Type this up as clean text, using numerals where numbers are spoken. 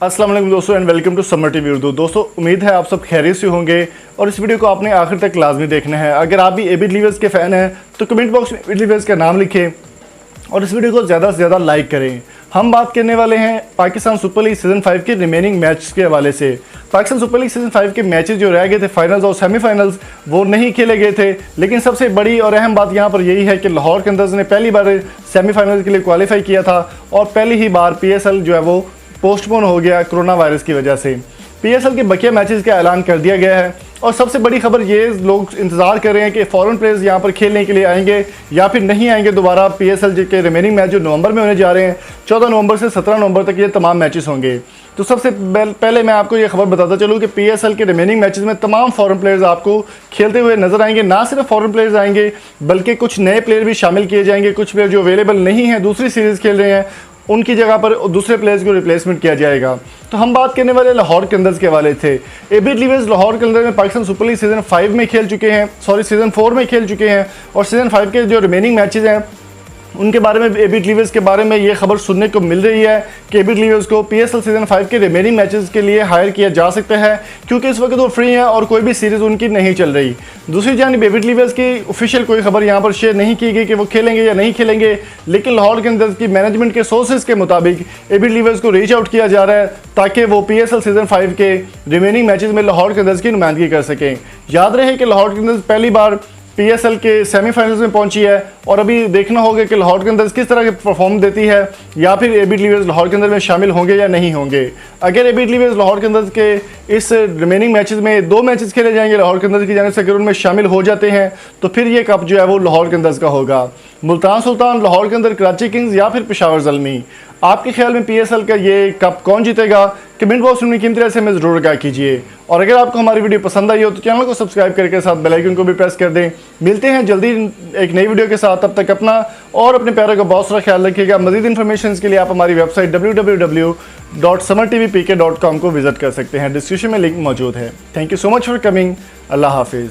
अस्सलाम वालेकुम दोस्तों and welcome to Samar TV Urdu. दोस्तों उम्मीद है आप सब खैरियत से होंगे और इस वीडियो को आपने आखिर तक लाजमी देखना है। अगर आप भी एबी डिलीवर्स के फ़ैन हैं तो कमेंट बॉक्स में एबी डिलीवर्स का नाम लिखें और इस वीडियो को ज़्यादा से ज़्यादा लाइक करें। हम बात करने वाले हैं पाकिस्तान सुपर लीग सीज़न 5 के रिमेनिंग मैच के हवाले से। पाकिस्तान सुपर लीग सीज़न 5 के मैचेस जो रह गए थे फाइनल्स और सेमीफाइनल्स वो नहीं खेले गए थे, लेकिन सबसे बड़ी और अहम बात यहाँ पर यही है कि लाहौर कंदर्स ने पहली बार सेमीफाइनल के लिए क्वालिफाई किया था और पहली ही बार PSL जो है वो पोस्टपोन हो गया कोरोना वायरस की वजह से। PSL के बकिया मैचेस का ऐलान कर दिया गया है और सबसे बड़ी खबर ये लोग इंतज़ार कर रहे हैं कि फॉरेन प्लेयर्स यहाँ पर खेलने के लिए आएंगे या फिर नहीं आएंगे दोबारा। PSL के रिमेनिंग मैच जो नवंबर में होने जा रहे हैं, 14 नवंबर से 17 नवंबर तक ये तमाम मैचेस होंगे। तो सबसे पहले मैं आपको ये खबर बताता चलूँ कि PSL के रिमेनिंग मैचेस में तमाम फॉरेन प्लेयर्स आपको खेलते हुए नजर आएंगे। ना सिर्फ फॉरेन प्लेयर्स आएंगे बल्कि कुछ नए प्लेयर भी शामिल किए जाएंगे। कुछ प्लेयर जो अवेलेबल नहीं हैं, दूसरी सीरीज़ खेल रहे हैं, उनकी जगह पर दूसरे प्लेयर्स को रिप्लेसमेंट किया जाएगा। तो हम बात करने वाले लाहौर कंदर्स के वाले थे। एबी डिलीवर्स लाहौर कंदर्स में पाकिस्तान सुपर लीग सीज़न 5 में खेल चुके हैं, सीज़न 4 में खेल चुके हैं और सीज़न 5 के जो रिमेनिंग मैचेस हैं उनके बारे में एबी डिलीवर्स के बारे में ये खबर सुनने को मिल रही है कि एबी डिलीवर्स को PSL सीज़न 5 के रिमेनिंग मैचेस के लिए हायर किया जा सकता है, क्योंकि इस वक्त वो फ्री हैं और कोई भी सीरीज़ उनकी नहीं चल रही। दूसरी जानिब एबी डिलीवर्स की ऑफिशियल कोई खबर यहाँ पर शेयर नहीं की गई कि वो खेलेंगे या नहीं खेलेंगे, लेकिन लाहौर कंदर्स की मैनेजमेंट के सोर्सेज के मुताबिक एबी डिलीवर्स को रीच आउट किया जा रहा है ताकि वो PSL सीज़न 5 के रिमेनिंग मैचेस में लाहौर कंदर्स की नुमाइंदगी कर सकें। याद रहे कि लाहौर कंदर्स पहली बार PSL के सेमीफाइनल्स में पहुंची है और अभी देखना होगा कि लाहौर कंदर्स किस तरह के परफॉर्म देती है या फिर एबी डिलीवर्स लाहौर कंदर्स में शामिल होंगे या नहीं होंगे। अगर एबी डिलीवर्स लाहौर कंदर्स के इस रिमेनिंग मैचेस में 2 मैचेस खेले जाएंगे लाहौर कंदर्स की जानिब से, अगर उनमें शामिल हो जाते हैं तो फिर ये कप जो है वो लाहौर कंदर्स का होगा। मुल्तान सुल्तान, लाहौर कंदर, कराची किंग्स या फिर पेशावर ज़ल्मी, आपके ख्याल में PSL का ये कप कौन जीतेगा? कमेंट बॉक्स में कीमती राय से हमें ज़रूर आगाह कीजिए और अगर आपको हमारी वीडियो पसंद आई हो तो चैनल को सब्सक्राइब करके साथ बेल आइकन को भी प्रेस कर दें। मिलते हैं जल्दी एक नई वीडियो के साथ, तब तक अपना और अपने प्यारों का बहुत सारा ख्याल रखिएगा। मज़ीद इन्फॉर्मेशन के लिए आप हमारी वेबसाइट www.samartvpk.com को विजिट कर सकते हैं। डिस्क्रिप्शन में लिंक मौजूद है। Thank you so much for coming. अल्लाह हाफिज़।